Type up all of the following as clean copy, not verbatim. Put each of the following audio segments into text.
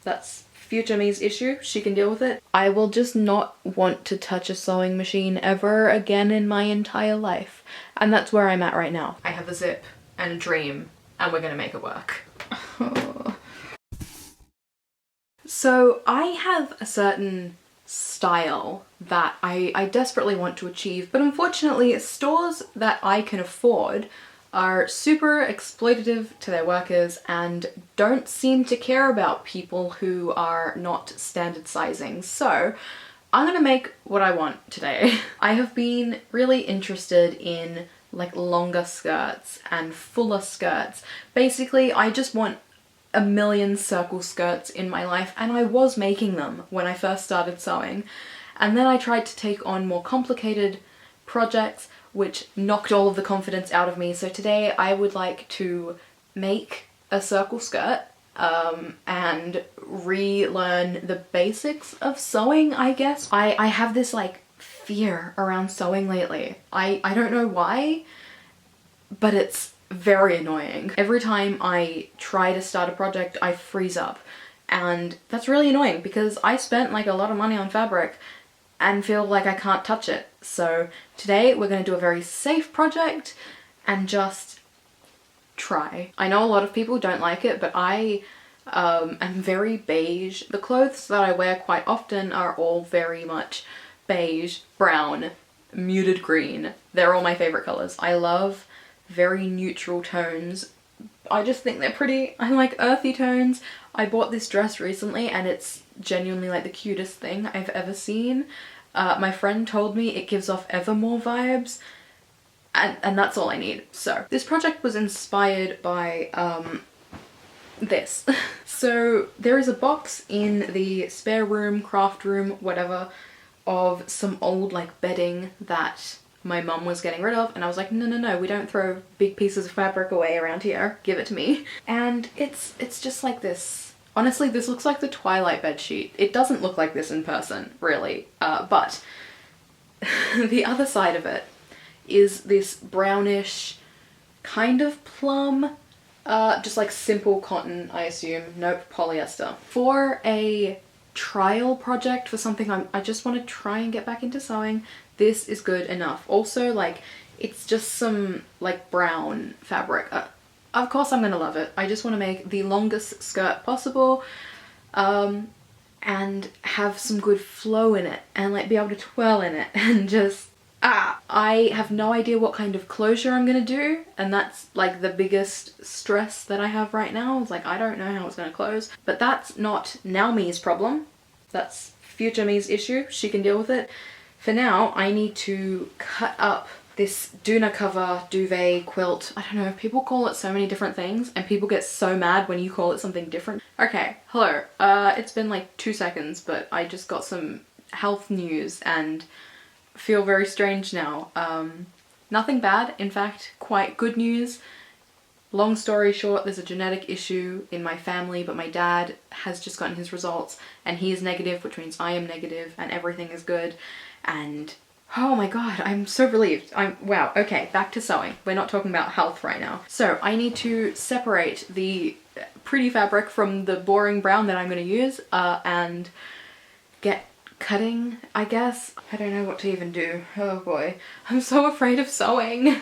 That's future me's issue, she can deal with it. I will just not want to touch a sewing machine ever again in my entire life. And that's where I'm at right now. I have a zip and a dream and we're gonna make it work. So I have a certain style that I desperately want to achieve, but unfortunately stores that I can afford are super exploitative to their workers and don't seem to care about people who are not standard sizing. So I'm gonna make what I want today. I have been really interested in like longer skirts and fuller skirts. Basically, I just want a million circle skirts in my life, and I was making them when I first started sewing. And then I tried to take on more complicated projects which knocked all of the confidence out of me. So today I would like to make a circle skirt and relearn the basics of sewing, I guess. I have this like fear around sewing lately. I don't know why, but it's very annoying. Every time I try to start a project, I freeze up. And that's really annoying because I spent like a lot of money on fabric and feel like I can't touch it. So today we're going to do a very safe project and just try. I know a lot of people don't like it, but I am very beige. The clothes that I wear quite often are all very much beige, brown, muted green. They're all my favorite colors. I love very neutral tones. I just think they're pretty. I like earthy tones. I bought this dress recently and it's genuinely like the cutest thing I've ever seen. My friend told me it gives off Evermore vibes, and that's all I need. So this project was inspired by this. So there is a box in the spare room, craft room, whatever, of some old like bedding that my mum was getting rid of, and I was like, no, we don't throw big pieces of fabric away around here, give it to me. And it's just like this. Honestly, this looks like the Twilight bedsheet. It doesn't look like this in person, really, but the other side of it is this brownish kind of plum, just like simple cotton, I assume. Nope, polyester. For a trial project, for something I just want to try and get back into sewing, this is good enough. Also, like, it's just some like brown fabric. Of course I'm gonna love it. I just want to make the longest skirt possible and have some good flow in it and like be able to twirl in it and just I have no idea what kind of closure I'm gonna do, and that's like the biggest stress that I have right now. It's like I don't know how it's gonna close, but that's not now me's problem. That's future me's issue. She can deal with it. For now, I need to cut up this doona cover, duvet, quilt. I don't know, people call it so many different things and people get so mad when you call it something different. Okay, hello. It's been like 2 seconds, but I just got some health news and feel very strange now. Nothing bad, in fact, quite good news. Long story short, there's a genetic issue in my family, but my dad has just gotten his results and he is negative, which means I am negative, and everything is good. And oh my god, I'm so relieved. Wow, okay, back to sewing. We're not talking about health right now. So I need to separate the pretty fabric from the boring brown that I'm gonna use and get cutting, I guess. I don't know what to even do. Oh boy, I'm so afraid of sewing.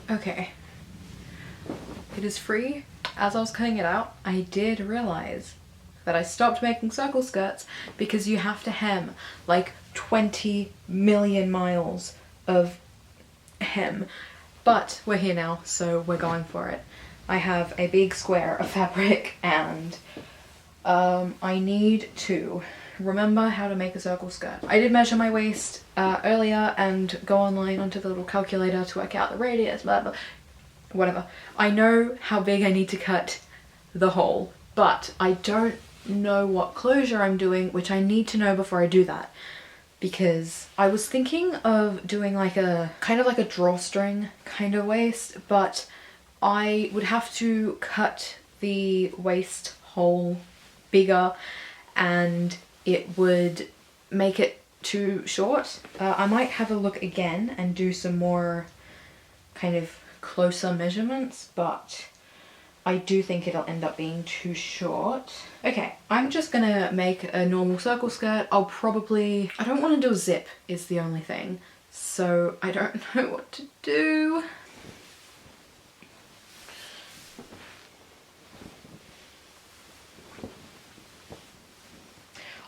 Okay, it is free. As I was cutting it out, I did realize that I stopped making circle skirts because you have to hem like 20 million miles of hem. But we're here now, so we're going for it. I have a big square of fabric and I need to remember how to make a circle skirt. I did measure my waist earlier and go online onto the little calculator to work out the radius, blah blah, whatever. I know how big I need to cut the hole, but I don't know what closure I'm doing, which I need to know before I do that, because I was thinking of doing like a kind of like a drawstring kind of waist, but I would have to cut the waist hole bigger and it would make it too short. I might have a look again and do some more kind of closer measurements, but I do think it'll end up being too short. Okay, I'm just gonna make a normal circle skirt. I don't want to do a zip is the only thing, so I don't know what to do.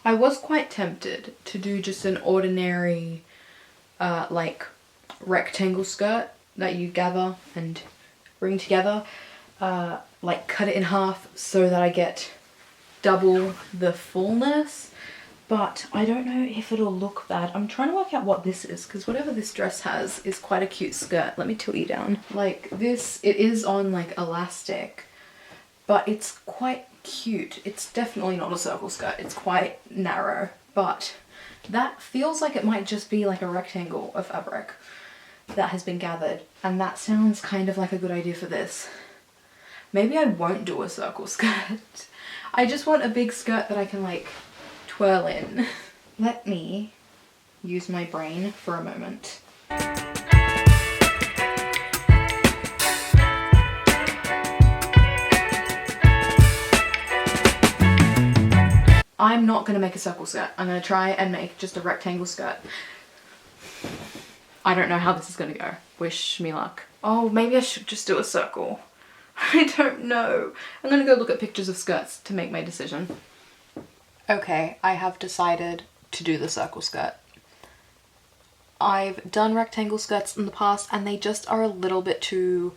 I was quite tempted to do just an ordinary like rectangle skirt that you gather and bring together, like cut it in half so that I get double the fullness, but I don't know if it'll look bad. I'm trying to work out what this is, because whatever this dress has is quite a cute skirt. Let me tilt you down. Like this, it is on like elastic, but it's quite cute. It's definitely not a circle skirt. It's quite narrow, but that feels like it might just be like a rectangle of fabric that has been gathered, and that sounds kind of like a good idea for this. Maybe I won't do a circle skirt. I just want a big skirt that I can like twirl in. Let me use my brain for a moment. I'm not going to make a circle skirt. I'm going to try and make just a rectangle skirt. I don't know how this is going to go. Wish me luck. Oh, maybe I should just do a circle. I don't know. I'm going to go look at pictures of skirts to make my decision. Okay, I have decided to do the circle skirt. I've done rectangle skirts in the past and they just are a little bit too...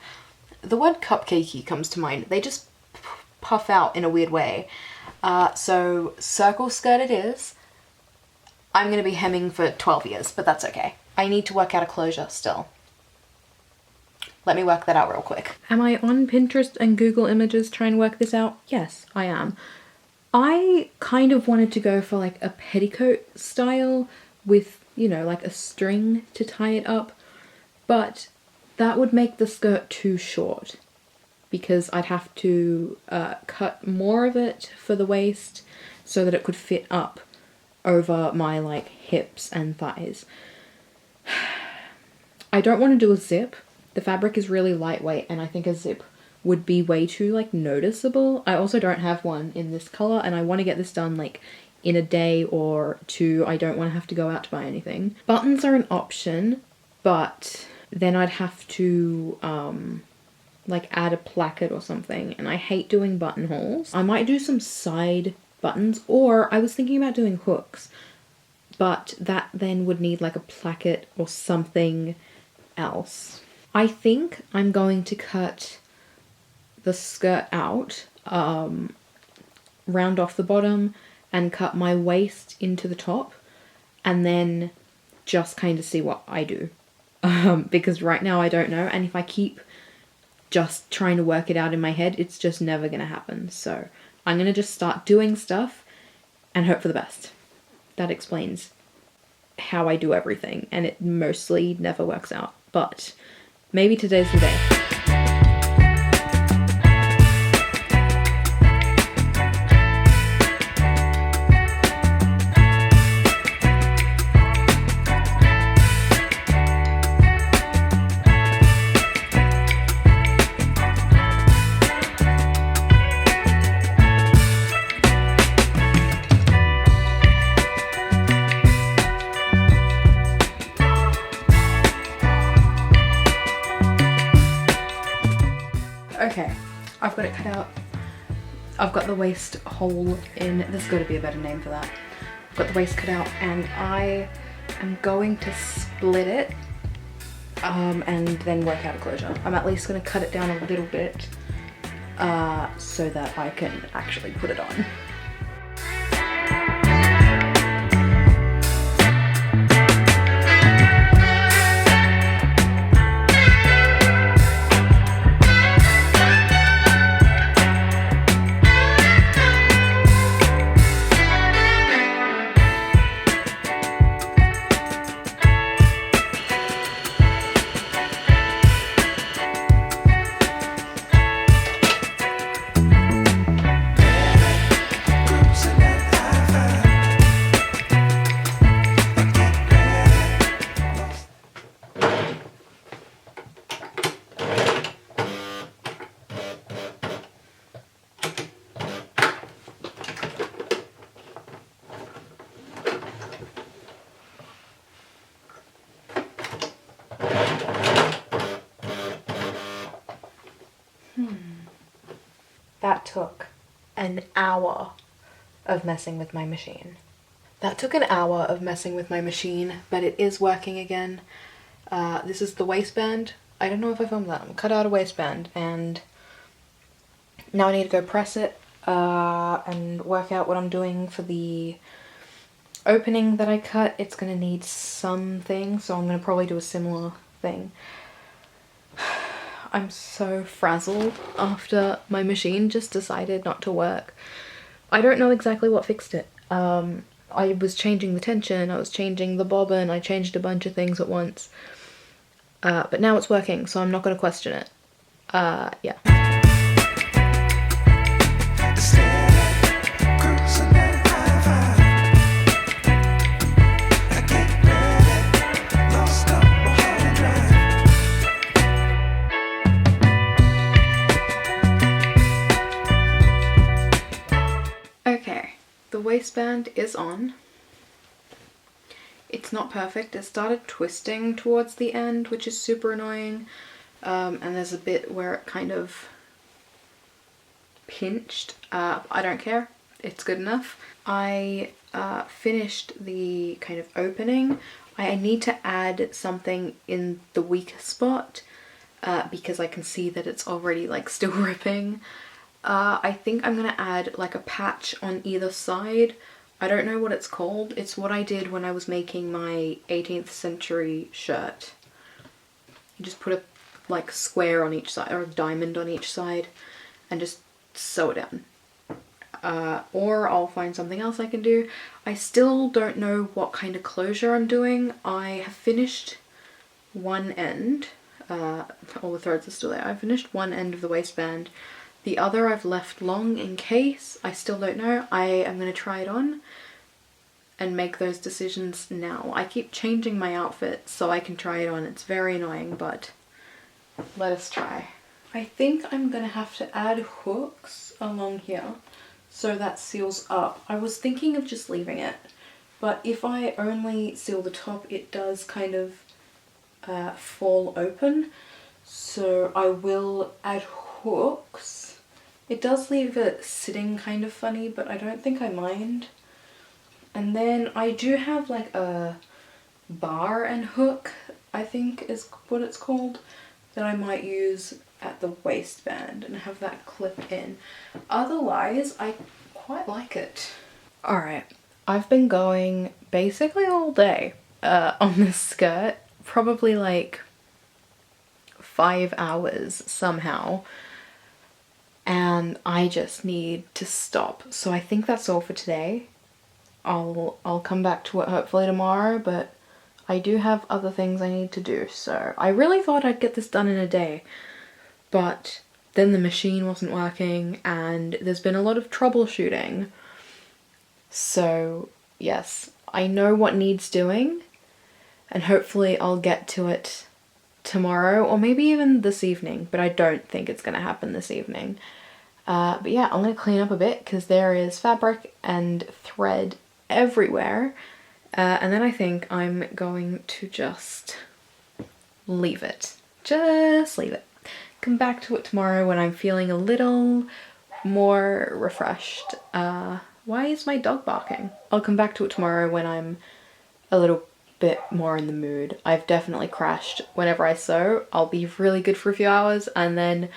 The word cupcakey comes to mind. They just puff out in a weird way. So circle skirt it is. I'm going to be hemming for 12 years, but that's okay. I need to work out a closure still. Let me work that out real quick. Am I on Pinterest and Google Images trying to work this out? Yes, I am. I kind of wanted to go for like a petticoat style with, you know, like a string to tie it up, but that would make the skirt too short because I'd have to cut more of it for the waist so that it could fit up over my like hips and thighs. I don't want to do a zip. The fabric is really lightweight and I think a zip would be way too like noticeable. I also don't have one in this color and I want to get this done like in a day or two. I don't want to have to go out to buy anything. Buttons are an option, but then I'd have to like add a placket or something, and I hate doing buttonholes. I might do some side buttons, or I was thinking about doing hooks, but that then would need like a placket or something else. I think I'm going to cut the skirt out, round off the bottom and cut my waist into the top, and then just kind of see what I do. Because right now I don't know, and if I keep just trying to work it out in my head, it's just never gonna happen. So I'm gonna just start doing stuff and hope for the best. That explains how I do everything, and it mostly never works out, but maybe today's the day. Okay, I've got it cut out. I've got the waist hole in. There's got to be a better name for that. I've got the waist cut out and I am going to split it and then work out a closure. I'm at least going to cut it down a little bit so that I can actually put it on. That took an hour of messing with my machine. That took an hour of messing with my machine, but it is working again. This is the waistband. I don't know if I filmed that. I cut out a waistband and now I need to go press it and work out what I'm doing for the opening that I cut. It's gonna need something, so I'm gonna probably do a similar thing. I'm so frazzled after my machine just decided not to work. I don't know exactly what fixed it. I was changing the tension, I was changing the bobbin, I changed a bunch of things at once. But now it's working, so I'm not gonna question it. Yeah. Okay, the waistband is on. It's not perfect. It started twisting towards the end, which is super annoying. And there's a bit where it kind of pinched. I don't care. It's good enough. I finished the kind of opening. I need to add something in the weaker spot because I can see that it's already like still ripping. I think I'm gonna add like a patch on either side. I don't know what it's called. It's what I did when I was making my 18th century shirt. You just put a like square on each side or a diamond on each side and just sew it down. Or I'll find something else I can do. I still don't know what kind of closure I'm doing. I have finished one end. All the threads are still there. I finished one end of the waistband. The other I've left long in case. I still don't know. I am going to try it on and make those decisions now. I keep changing my outfit so I can try it on. It's very annoying, but let us try. I think I'm going to have to add hooks along here so that seals up. I was thinking of just leaving it, but if I only seal the top, it does kind of fall open. So I will add hooks. It does leave it sitting kind of funny, but I don't think I mind. And then I do have like a bar and hook, I think is what it's called, that I might use at the waistband and have that clip in. Otherwise, I quite like it. Alright, I've been going basically all day on this skirt, probably like 5 hours somehow. And I just need to stop. So I think that's all for today. I'll come back to it hopefully tomorrow, but I do have other things I need to do. So I really thought I'd get this done in a day, but then the machine wasn't working and there's been a lot of troubleshooting. So yes, I know what needs doing and hopefully I'll get to it tomorrow or maybe even this evening, but I don't think it's gonna happen this evening. But yeah, I'm gonna clean up a bit because there is fabric and thread everywhere. And then I think I'm going to just leave it. Just leave it. Come back to it tomorrow when I'm feeling a little more refreshed. Why is my dog barking? I'll come back to it tomorrow when I'm a little bit more in the mood. I've definitely crashed whenever I sew. I'll be really good for a few hours and then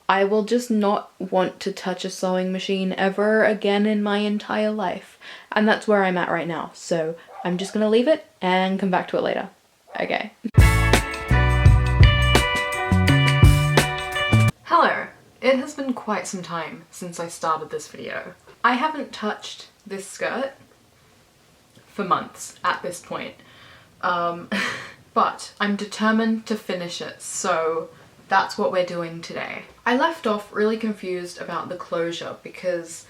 I will just not want to touch a sewing machine ever again in my entire life. And that's where I'm at right now. So I'm just gonna leave it and come back to it later. Okay. Hello. It has been quite some time since I started this video. I haven't touched this skirt for months at this point. But I'm determined to finish it, so that's what we're doing today. I left off really confused about the closure because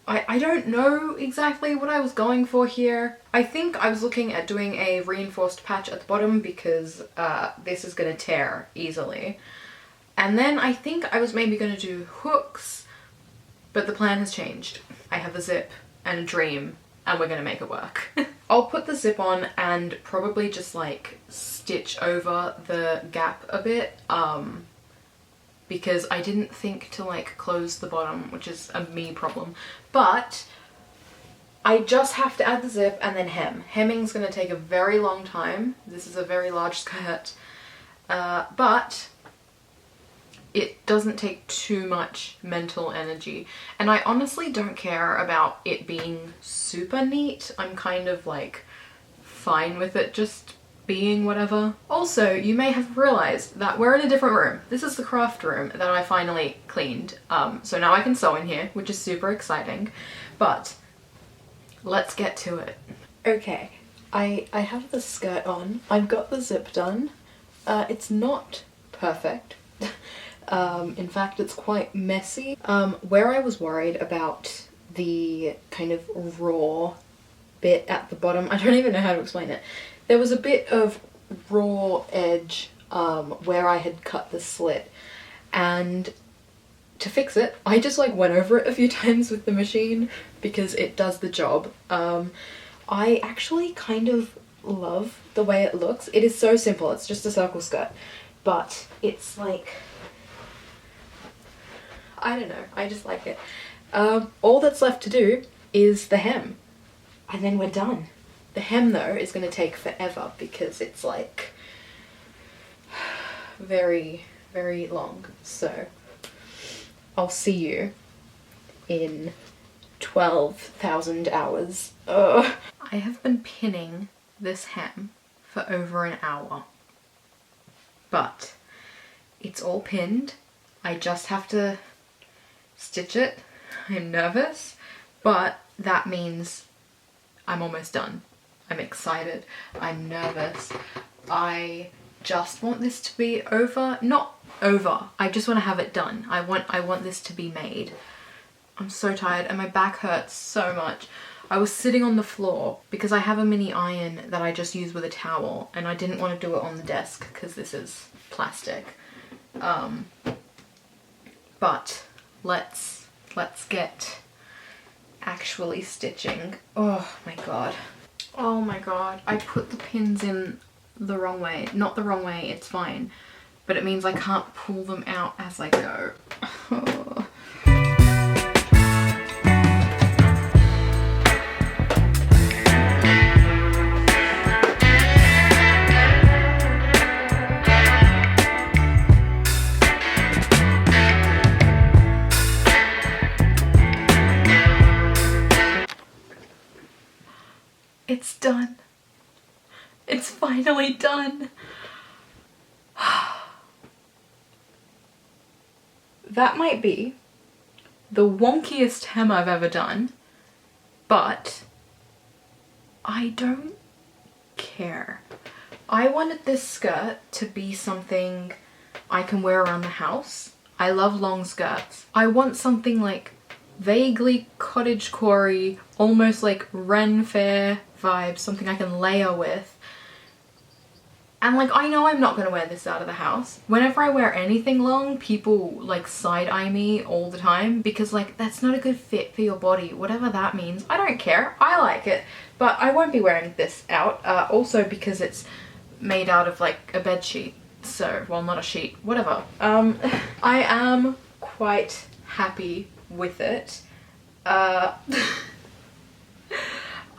I don't know exactly what I was going for here. I think I was looking at doing a reinforced patch at the bottom because this is gonna tear easily. And then I think I was maybe gonna do hooks, but the plan has changed. I have a zip and a dream and we're gonna make it work. I'll put the zip on and probably just like stitch over the gap a bit because I didn't think to like close the bottom, which is a me problem. But I just have to add the zip and then hem. Hemming's gonna take a very long time. This is a very large skirt, but it doesn't take too much mental energy. And I honestly don't care about it being super neat. I'm kind of like fine with it just being whatever. Also, you may have realized that we're in a different room. This is the craft room that I finally cleaned. So now I can sew in here, which is super exciting, but let's get to it. Okay, I have the skirt on. I've got the zip done. It's not perfect. In fact, it's quite messy. Where I was worried about the kind of raw bit at the bottom, I don't even know how to explain it. There was a bit of raw edge where I had cut the slit, and to fix it, I just like went over it a few times with the machine because it does the job. I actually kind of love the way it looks. It is so simple, it's just a circle skirt, but it's like, I don't know, I just like it. All that's left to do is the hem, and then we're done. The hem though is going to take forever because it's like very, very long. So I'll see you in 12,000 hours. Ugh. I have been pinning this hem for over an hour, but it's all pinned. I just have to stitch it. I'm nervous, but that means I'm almost done. I'm excited, I'm nervous. I just want this to be over. Not over, I just want to have it done. I want this to be made. I'm so tired and my back hurts so much. I was sitting on the floor because I have a mini iron that I just use with a towel, and I didn't want to do it on the desk because this is plastic. But let's get actually stitching. Oh my god. Oh my god. I put the pins in the wrong way. Not the wrong way, it's fine. But it means I can't pull them out as I go. Oh. It's done. It's finally done. That might be the wonkiest hem I've ever done, but I don't care. I wanted this skirt to be something I can wear around the house. I love long skirts. I want something like vaguely cottagecore-y, almost like Ren Fair vibes, something I can layer with. And like, I know I'm not gonna wear this out of the house. Whenever I wear anything long, people like side-eye me all the time because like, that's not a good fit for your body, whatever that means. I don't care, I like it, but I won't be wearing this out. Also because it's made out of like a bed sheet, so, well, not a sheet, whatever. I am quite happy with it.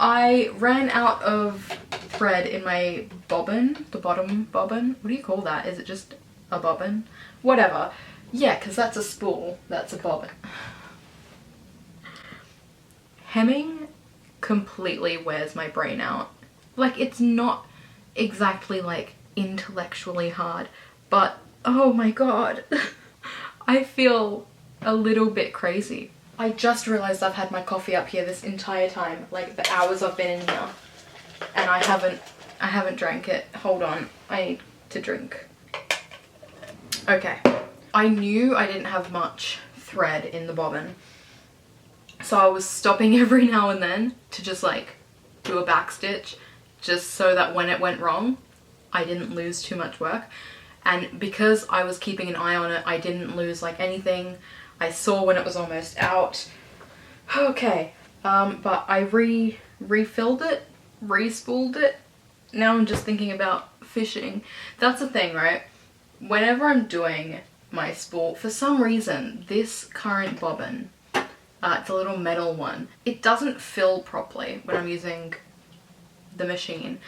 I ran out of thread in my bobbin, the bottom bobbin. What do you call that? Is it just a bobbin? Whatever. Yeah, because that's a spool, that's a bobbin. Hemming completely wears my brain out. Like, it's not exactly like intellectually hard, but oh my god, I feel a little bit crazy. I just realized I've had my coffee up here this entire time, like the hours I've been in here, and I haven't drank it. Hold on, I need to drink. Okay, I knew I didn't have much thread in the bobbin, so I was stopping every now and then to just like do a back stitch, just so that when it went wrong, I didn't lose too much work. And because I was keeping an eye on it, I didn't lose like anything. I saw when it was almost out. Okay, but I refilled it, re-spooled it. Now I'm just thinking about fishing. That's the thing, right? Whenever I'm doing my spool. For some reason, this current bobbin, it's a little metal one, it doesn't fill properly when I'm using the machine,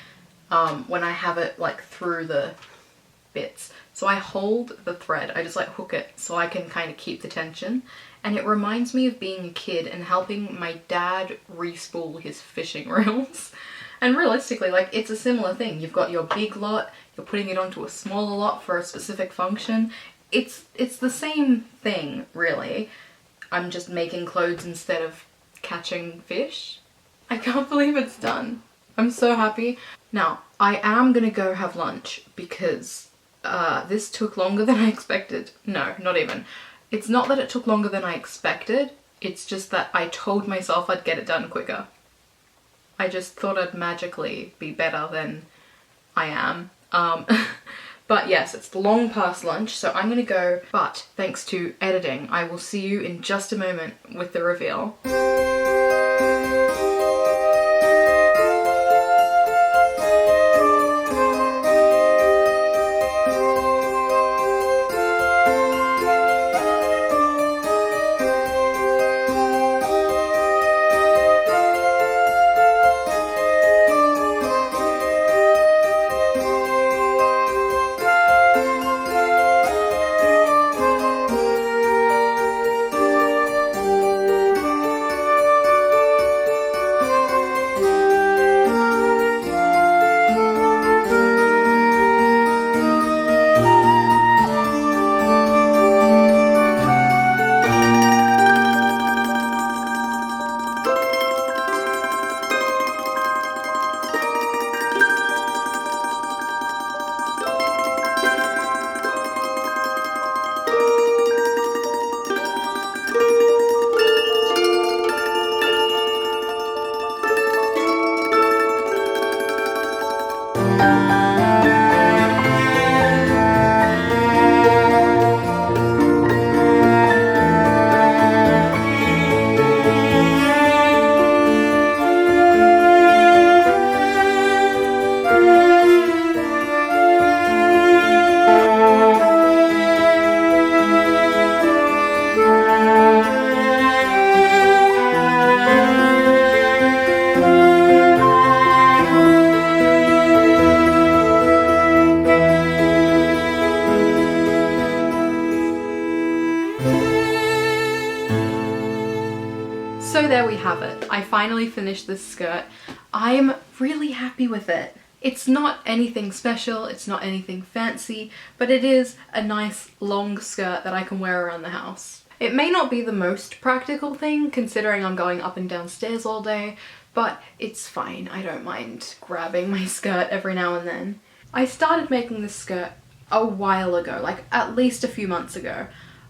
when I have it like through the bits. So I hold the thread, I just like hook it so I can kind of keep the tension. And it reminds me of being a kid and helping my dad re-spool his fishing reels. And realistically, like, it's a similar thing. You've got your big lot, you're putting it onto a smaller lot for a specific function. It's the same thing, really. I'm just making clothes instead of catching fish. I can't believe it's done. I'm so happy. Now, I am gonna go have lunch because this took longer than I expected. No, not even. It's not that it took longer than I expected, it's just that I told myself I'd get it done quicker. I just thought I'd magically be better than I am. But yes, it's long past lunch, so I'm gonna go. But thanks to editing, I will see you in just a moment with the reveal. So there we have it. I finally finished this skirt. I'm really happy with it. It's not anything special, it's not anything fancy, but it is a nice long skirt that I can wear around the house. It may not be the most practical thing considering I'm going up and down stairs all day, but it's fine. I don't mind grabbing my skirt every now and then. I started making this skirt a while ago, like at least a few months ago,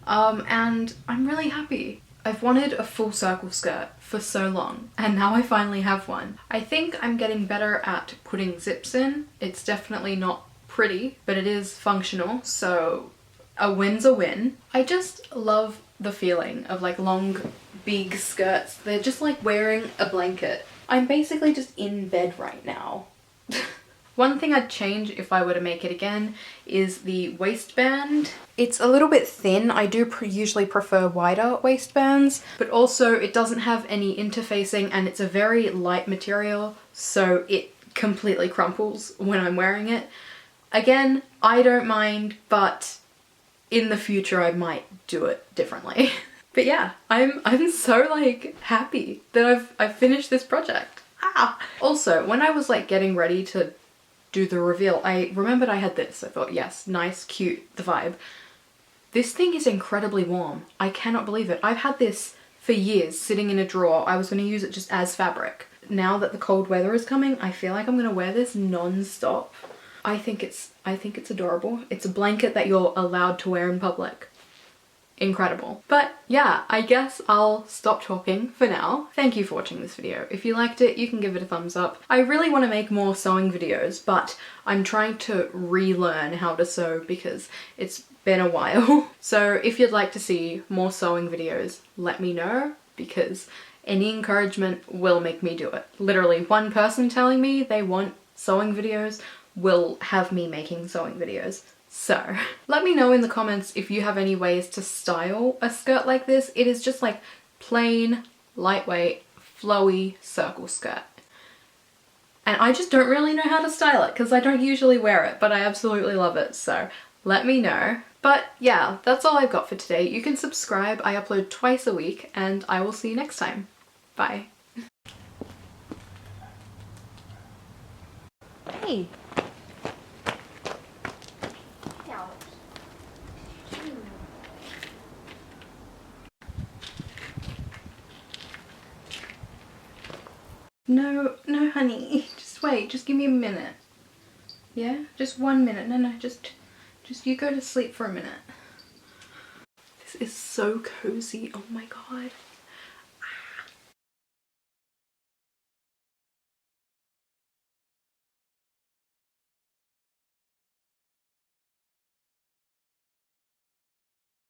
and I'm really happy. I've wanted a full circle skirt for so long, and now I finally have one. I think I'm getting better at putting zips in. It's definitely not pretty, but it is functional, so a win's a win. I just love the feeling of like long, big skirts. They're just like wearing a blanket. I'm basically just in bed right now. One thing I'd change if I were to make it again is the waistband. It's a little bit thin. I do usually prefer wider waistbands, but also it doesn't have any interfacing and it's a very light material, so it completely crumples when I'm wearing it. Again, I don't mind, but in the future I might do it differently. But yeah, I'm so like happy that I've finished this project. Also, when I was like getting ready to do the reveal, I remembered I had this. I thought, yes, nice, cute, the vibe. This thing is incredibly warm. I cannot believe it. I've had this for years sitting in a drawer. I was going to use it just as fabric. Now that the cold weather is coming, I feel like I'm going to wear this non-stop. I think it's adorable. It's a blanket that you're allowed to wear in public. Incredible. But yeah, I guess I'll stop talking for now. Thank you for watching this video. If you liked it, you can give it a thumbs up. I really want to make more sewing videos, but I'm trying to relearn how to sew because it's been a while. So if you'd like to see more sewing videos, let me know, because any encouragement will make me do it. Literally, one person telling me they want sewing videos will have me making sewing videos. So let me know in the comments if you have any ways to style a skirt like this. It is just like plain, lightweight, flowy circle skirt. And I just don't really know how to style it because I don't usually wear it, but I absolutely love it. So let me know. But yeah, that's all I've got for today. You can subscribe. I upload twice a week and I will see you next time. Bye. Hey. No, no honey, just wait, just give me a minute. Yeah, just 1 minute. No, just you go to sleep for a minute. This is so cozy, oh my god.